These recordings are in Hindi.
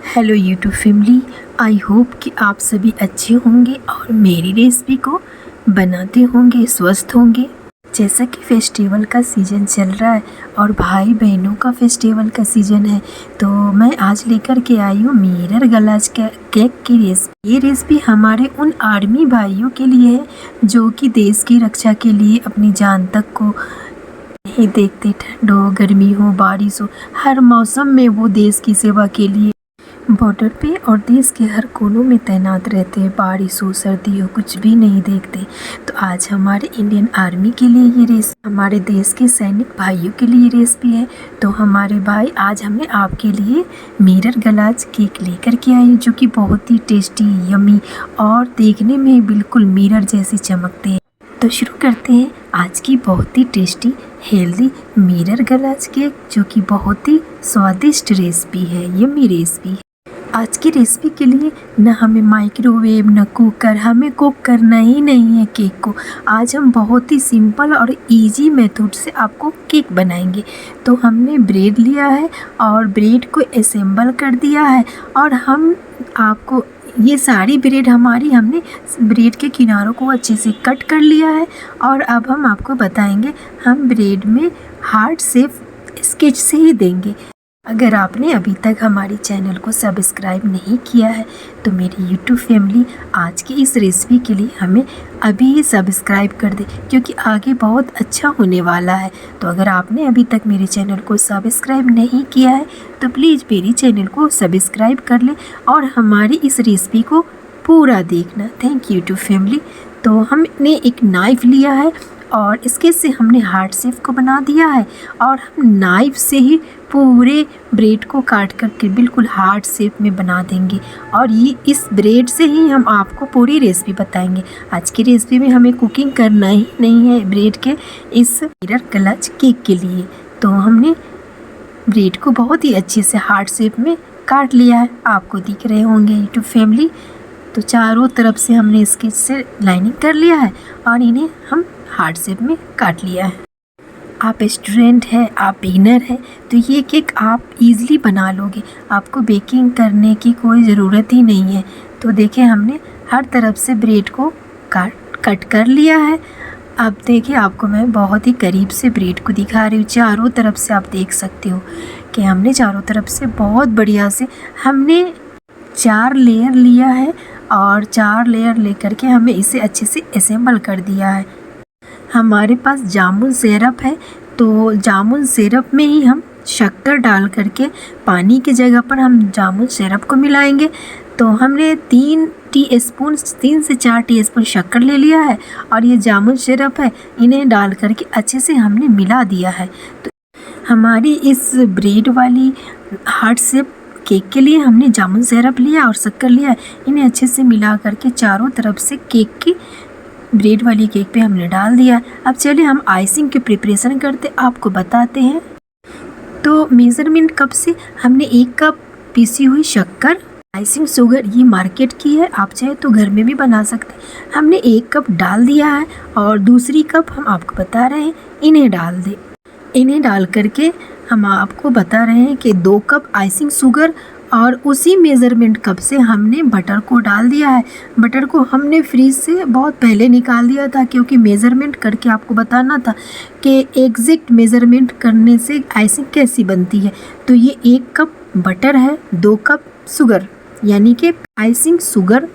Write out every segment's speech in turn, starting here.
Hello YouTube family, I hope कि आप सभी अच्छे होंगे और मेरी रेसिपी को बनाते होंगे, स्वस्थ होंगे। जैसा कि फेस्टिवल का सीज़न चल रहा है और भाई बहनों का फेस्टिवल का सीज़न है, तो मैं आज लेकर के आई हूँ मिरर गलास केक की रेसिपी। ये रेसिपी हमारे उन आर्मी भाइयों के लिए है जो कि देश की रक्षा के लिए अपनी जान तक को नहीं देखते। ठंड हो, गर्मी हो, बारिश हो, हर मौसम में वो देश की सेवा के लिए बॉर्डर पे और देश के हर कोनों में तैनात रहते हैं। बारिश हो, सर्दी हो, कुछ भी नहीं देखते। तो आज हमारे इंडियन आर्मी के लिए ये रेसिपी, हमारे देश के सैनिक भाइयों के लिए रेसिपी है। तो हमारे भाई, आज हमने आपके लिए मिरर गलास केक लेकर के आई, जो कि बहुत ही टेस्टी, यमी और देखने में बिल्कुल मिरर जैसे चमकते हैं। तो शुरू करते हैं आज की बहुत ही टेस्टी हेल्दी मिरर गलास केक, जो कि बहुत ही स्वादिष्ट रेसिपी है, यम्मी रेसिपी है। आज की रेसिपी के लिए न हमें माइक्रोवेव न कुकर, हमें कुक करना ही नहीं है केक को। आज हम बहुत ही सिंपल और इजी मेथड से आपको केक बनाएंगे। तो हमने ब्रेड लिया है और ब्रेड को असेंबल कर दिया है, और हम आपको ये सारी ब्रेड हमने ब्रेड के किनारों को अच्छे से कट कर लिया है। और अब हम आपको बताएंगे, हम ब्रेड में हार्ट शेप स्केच से ही देंगे। अगर आपने अभी तक हमारी चैनल को सब्सक्राइब नहीं किया है तो मेरी यूट्यूब फैमिली आज की इस रेसिपी के लिए हमें अभी ही सब्सक्राइब कर दे, क्योंकि आगे बहुत अच्छा होने वाला है। तो अगर आपने अभी तक मेरे चैनल को सब्सक्राइब नहीं किया है तो प्लीज़ मेरी चैनल को सब्सक्राइब कर ले और हमारी इस रेसिपी को पूरा देखना। Thank you YouTube family. तो हमने एक नाइफ़ लिया है और इसके से हमने हार्ट शेप को बना दिया है, और हम नाइफ से ही पूरे ब्रेड को काट करके बिल्कुल हार्ट शेप में बना देंगे। और ये इस ब्रेड से ही हम आपको पूरी रेसिपी बताएंगे। आज की रेसिपी में हमें कुकिंग करना ही नहीं है ब्रेड के इस मिरर गलास केक के लिए। तो हमने ब्रेड को बहुत ही अच्छे से हार्ट शेप में काट लिया है, आपको दिख रहे होंगे यूट्यूब फैमिली। तो चारों तरफ से हमने इसके से लाइनिंग कर लिया है और इन्हें हम हार्ट शेप में काट लिया है। आप स्टूडेंट हैं, आप बिगिनर हैं, तो ये केक आप इजीली बना लोगे। आपको बेकिंग करने की कोई ज़रूरत ही नहीं है। तो देखिए, हमने हर तरफ से ब्रेड को कट कर लिया है। अब देखिए, आपको मैं बहुत ही करीब से ब्रेड को दिखा रही हूँ। चारों तरफ से आप देख सकते हो कि हमने चारों तरफ से बहुत बढ़िया से हमने 4 लेयर लिया है, और 4 लेयर लेकर के हमें इसे अच्छे से असेंबल कर दिया है। हमारे पास जामुन सिरप है, तो जामुन सिरप में ही हम शक्कर डाल करके पानी की जगह पर हम जामुन सिरप को मिलाएंगे। तो हमने 3 से 4 टीस्पून शक्कर ले लिया है, और ये जामुन सिरप है, इन्हें डाल करके अच्छे से हमने मिला दिया है। तो हमारी इस ब्रेड वाली हार्ट शेप केक के लिए हमने जामुन सिरप लिया और शक्कर लिया, इन्हें अच्छे से मिला करके चारों तरफ से केक की ब्रेड वाली केक पे हमने डाल दिया। अब चलिए हम आइसिंग की प्रिपरेशन करते आपको बताते हैं। तो मेज़रमेंट कप से हमने 1 कप पीसी हुई शक्कर, आइसिंग शुगर, ये मार्केट की है, आप चाहे तो घर में भी बना सकते हैं, हमने 1 कप डाल दिया है। और दूसरी कप हम आपको बता रहे हैं, इन्हें डाल दें। इन्हें डाल करके हम आपको बता रहे हैं कि 2 कप आइसिंग शुगर, और उसी मेज़रमेंट कप से हमने बटर को डाल दिया है। बटर को हमने फ्रीज से बहुत पहले निकाल दिया था, क्योंकि मेज़रमेंट करके आपको बताना था कि एग्जैक्ट मेज़रमेंट करने से आइसिंग कैसी बनती है। तो ये 1 कप बटर है, 2 कप शुगर, यानी कि icing sugar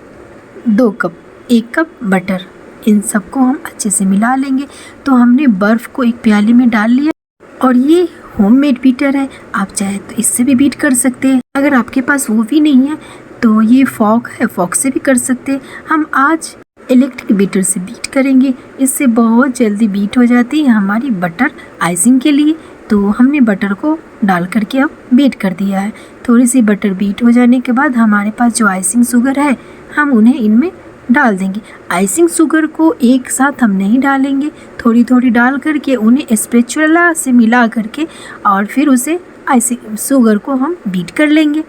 2 cup, 1 cup butter, इन सबको हम अच्छे से मिला लेंगे। तो हमने बर्फ़ को एक प्याली में डाल लिया, और ये होममेड बीटर है, आप चाहे तो इससे भी बीट कर सकते हैं। अगर आपके पास वो भी नहीं है तो ये फॉक है, फॉक से भी कर सकते हैं। हम आज इलेक्ट्रिक बीटर से बीट करेंगे, इससे बहुत जल्दी बीट हो जाती है हमारी बटर आइसिंग के लिए। तो हमने बटर को डाल करके अब बीट कर दिया है। थोड़ी सी बटर बीट हो जाने के बाद हमारे पास जो आइसिंग शुगर है, हम उन्हें इनमें डाल देंगे। आइसिंग शुगर को एक साथ हम नहीं डालेंगे, थोड़ी थोड़ी डाल करके उन्हें स्पैचुला से मिला करके, और फिर उसे आइसिंग शुगर को हम बीट कर लेंगे।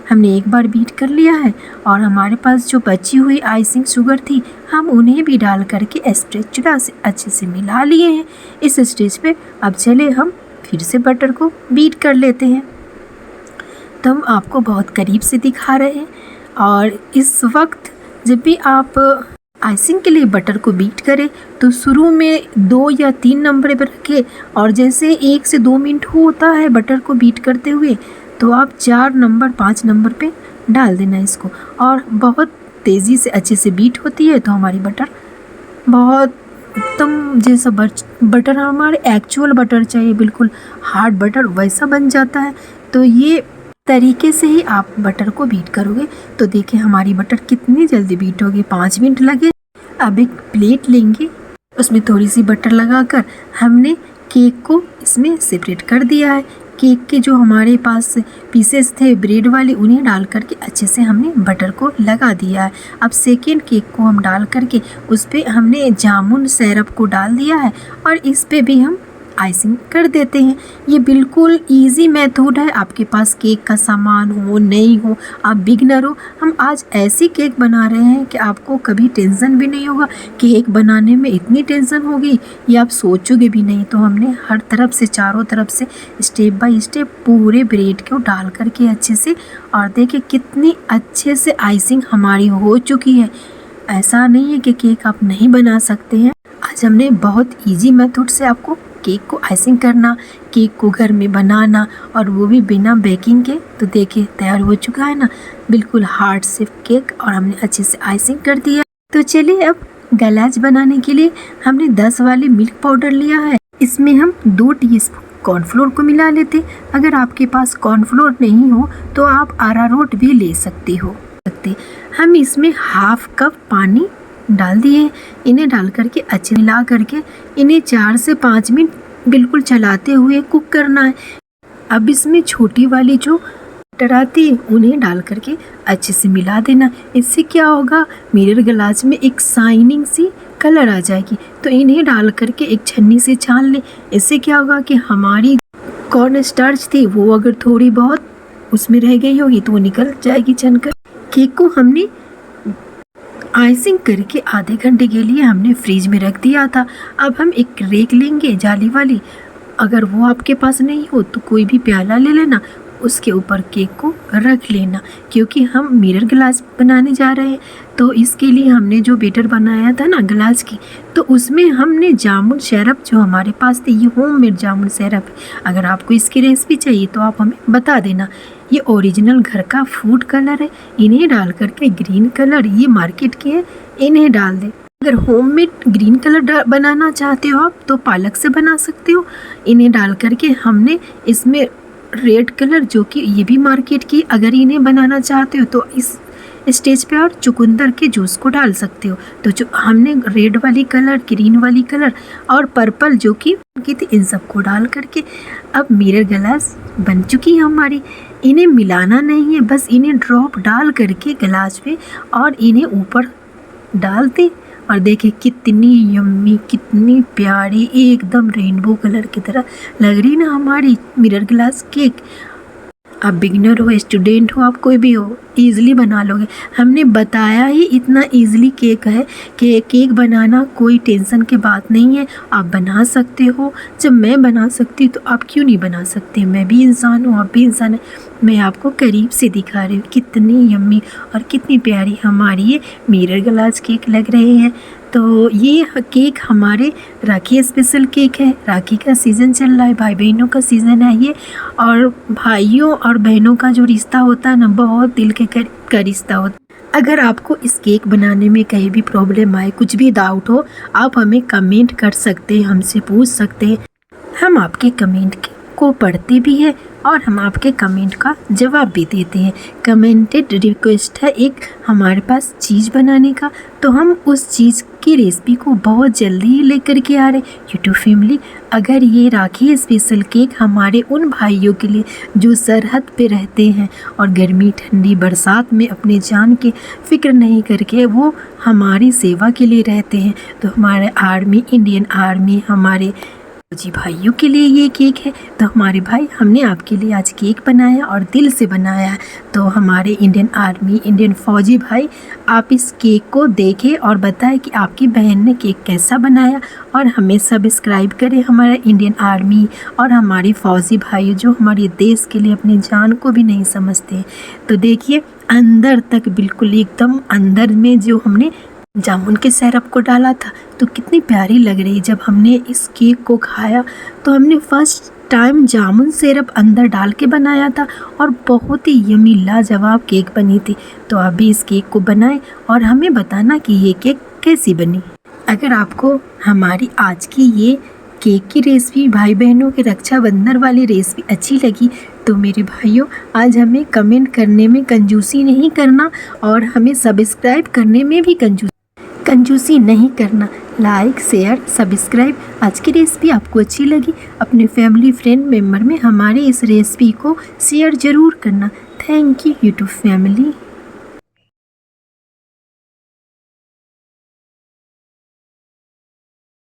हमने एक बार बीट कर लिया है, और हमारे पास जो बची हुई आइसिंग शुगर थी, हम उन्हें भी डाल करके स्पैचुला से अच्छे से मिला लिए हैं। इस स्टेज पे अब चले हम फिर से बटर को बीट कर लेते हैं। एकदम आपको बहुत करीब से दिखा रहे हैं। और इस वक्त जब भी आप आइसिंग के लिए बटर को बीट करें तो शुरू में 2 या 3 नंबर पर रखें, और जैसे 1 से 2 मिनट होता है बटर को बीट करते हुए तो आप 4 नंबर 5 नंबर पे डाल देना इसको, और बहुत तेज़ी से अच्छे से बीट होती है तो हमारी बटर बहुत एकदम जैसा बटर हमारे एक्चुअल बटर चाहिए, बिल्कुल हार्ड बटर वैसा बन जाता है। तो ये तरीके से ही आप बटर को बीट करोगे तो देखिए हमारी बटर कितनी जल्दी बीट होगी, 5 मिनट लगे। अब एक प्लेट लेंगे, उसमें थोड़ी सी बटर लगाकर हमने केक को इसमें सेपरेट कर दिया है। केक के जो हमारे पास पीसेस थे ब्रेड वाले उन्हें डाल करके अच्छे से हमने बटर को लगा दिया है। अब सेकेंड केक को हम डाल करके उस पर हमने जामुन सिरप को डाल दिया है और इस पे भी हम आइसिंग कर देते हैं। ये बिल्कुल इजी मेथड है, आपके पास केक का सामान हो नहीं हो, आप बिगनर हो, हम आज ऐसी केक बना रहे हैं कि आपको कभी टेंशन भी नहीं होगा। केक बनाने में इतनी टेंशन होगी ये आप सोचोगे भी नहीं। तो हमने हर तरफ से चारों तरफ से स्टेप बाय स्टेप पूरे ब्रेड को डाल करके अच्छे से, और देखिए कितनी अच्छे से आइसिंग हमारी हो चुकी है। ऐसा नहीं है कि केक आप नहीं बना सकते हैं। आज हमने बहुत ईजी मेथड से आपको केक को आइसिंग करना, केक को घर में बनाना, और वो भी बिना बेकिंग के, तो देखिए तैयार हो चुका है ना, बिल्कुल हार्ड से केक, और हमने अच्छे से आइसिंग कर दिया। तो चलिए अब गलाज बनाने के लिए हमने 10 वाली मिल्क पाउडर लिया है, इसमें हम 2 टीस्पून कॉर्नफ्लोर को मिला लेते। अगर आपके पास कॉर्नफ्लोर नहीं हो तो आप अरारोट भी ले सकते हो। हम इसमें हाफ कप पानी डाल दिए, इन्हें डाल करके अच्छे मिला करके इन्हें 4 से 5 मिनट बिल्कुल चलाते हुए कुक करना है। अब इसमें छोटी वाली जो बटर आती है उन्हें डाल करके अच्छे से मिला देना। इससे क्या होगा, मिरर ग्लास में एक शाइनिंग सी कलर आ जाएगी। तो इन्हें डाल करके एक छन्नी से छान ले। इससे क्या होगा कि हमारी कॉर्न स्टार्च थी वो अगर थोड़ी बहुत उसमें रह गई होगी तो वो निकल जाएगी छनकर। केक को हमने आइसिंग करके आधे घंटे के लिए हमने फ्रिज में रख दिया था। अब हम एक रेक लेंगे जाली वाली, अगर वो आपके पास नहीं हो तो कोई भी प्याला ले लेना, उसके ऊपर केक को रख लेना, क्योंकि हम मिरर ग्लास बनाने जा रहे हैं। तो इसके लिए हमने जो बैटर बनाया था ना ग्लास की, तो उसमें हमने जामुन सिरप जो हमारे पास थी, ये होममेड जामुन सिरप, अगर आपको इसकी रेसिपी चाहिए तो आप हमें बता देना। ये ओरिजिनल घर का फूड कलर है, इन्हें डाल करके ग्रीन कलर ये मार्केट के है, इन्हें डाल दे। अगर होममेड ग्रीन कलर बनाना चाहते हो आप तो पालक से बना सकते हो। इन्हें डाल करके हमने इसमें रेड कलर जो कि ये भी मार्केट की, अगर इन्हें बनाना चाहते हो तो इस स्टेज पे और चुकंदर के जूस को डाल सकते हो। तो जो हमने रेड वाली कलर, ग्रीन वाली कलर और पर्पल जो कि थी, इन सबको डाल करके अब मिरर ग्लास बन चुकी है हमारी। इन्हें मिलाना नहीं है, बस इन्हें ड्रॉप डाल करके ग्लास पे और इन्हें ऊपर डाल दे, और देखिए कितनी यम्मी, कितनी प्यारी, एकदम रेनबो कलर की तरह लग रही ना हमारी मिरर ग्लास केक। आप बिगिनर हो, स्टूडेंट हो, आप कोई भी हो, ईज़िली बना लोगे। हमने बताया ही इतना ईज़िली केक है कि केक बनाना कोई टेंशन की बात नहीं है, आप बना सकते हो। जब मैं बना सकती हूँ तो आप क्यों नहीं बना सकते? मैं भी इंसान हूँ, आप भी इंसान है। मैं आपको करीब से दिखा रही हूँ कितनी यम्मी और कितनी प्यारी हमारी ये मिरर ग्लास केक लग रहे हैं। तो ये केक हमारे राखी स्पेशल केक है। राखी का सीज़न चल रहा है, भाई बहनों का सीज़न है ये, और भाइयों और बहनों का जो रिश्ता होता है ना, बहुत दिल के करीब का रिश्ता होता है। अगर आपको इस केक बनाने में कहीं भी प्रॉब्लम आए, कुछ भी डाउट हो, आप हमें कमेंट कर सकते हैं, हमसे पूछ सकते हैं। हम आपके कमेंट को पढ़ते भी हैं और हम आपके कमेंट का जवाब भी देते हैं। कमेंटेड रिक्वेस्ट है एक हमारे पास चीज़ बनाने का, तो हम उस चीज़ की रेसिपी को बहुत जल्दी ही लेकर के आ रहे यूट्यूब फैमिली। अगर ये राखी स्पेशल केक हमारे उन भाइयों के लिए जो सरहद पे रहते हैं और गर्मी ठंडी बरसात में अपने जान की फ़िक्र नहीं करके वो हमारी सेवा के लिए रहते हैं, तो हमारे आर्मी, इंडियन आर्मी, हमारे जी भाइयों के लिए ये केक है। तो हमारे भाई हमने आपके लिए आज केक बनाया और दिल से बनाया है। तो हमारे इंडियन आर्मी, इंडियन फ़ौजी भाई, आप इस केक को देखें और बताएं कि आपकी बहन ने केक कैसा बनाया। और हमें सब्सक्राइब करें, हमारा इंडियन आर्मी और हमारे फ़ौजी भाई जो हमारे देश के लिए अपनी जान को भी नहीं समझते। तो देखिए अंदर तक बिल्कुल एकदम अंदर में जो हमने जामुन के सिरप को डाला था तो कितनी प्यारी लग रही। जब हमने इस केक को खाया तो हमने फर्स्ट टाइम जामुन सिरप अंदर डाल के बनाया था और बहुत ही यमी लाजवाब केक बनी थी। तो आप भी इस केक को बनाएं और हमें बताना कि ये केक कैसी बनी। अगर आपको हमारी आज की ये केक की रेसिपी, भाई बहनों के रक्षाबंधन वाली रेसिपी अच्छी लगी तो मेरे भाइयों आज हमें कमेंट करने में कंजूसी नहीं करना और हमें सब्सक्राइब करने में भी कंजूसी नहीं करना। Like, share, subscribe. आज की रेसिपी आपको अच्छी लगी अपने फैमिली फ्रेंड मेम्बर में हमारे इस रेसिपी को शेयर ज़रूर करना। Thank you YouTube family.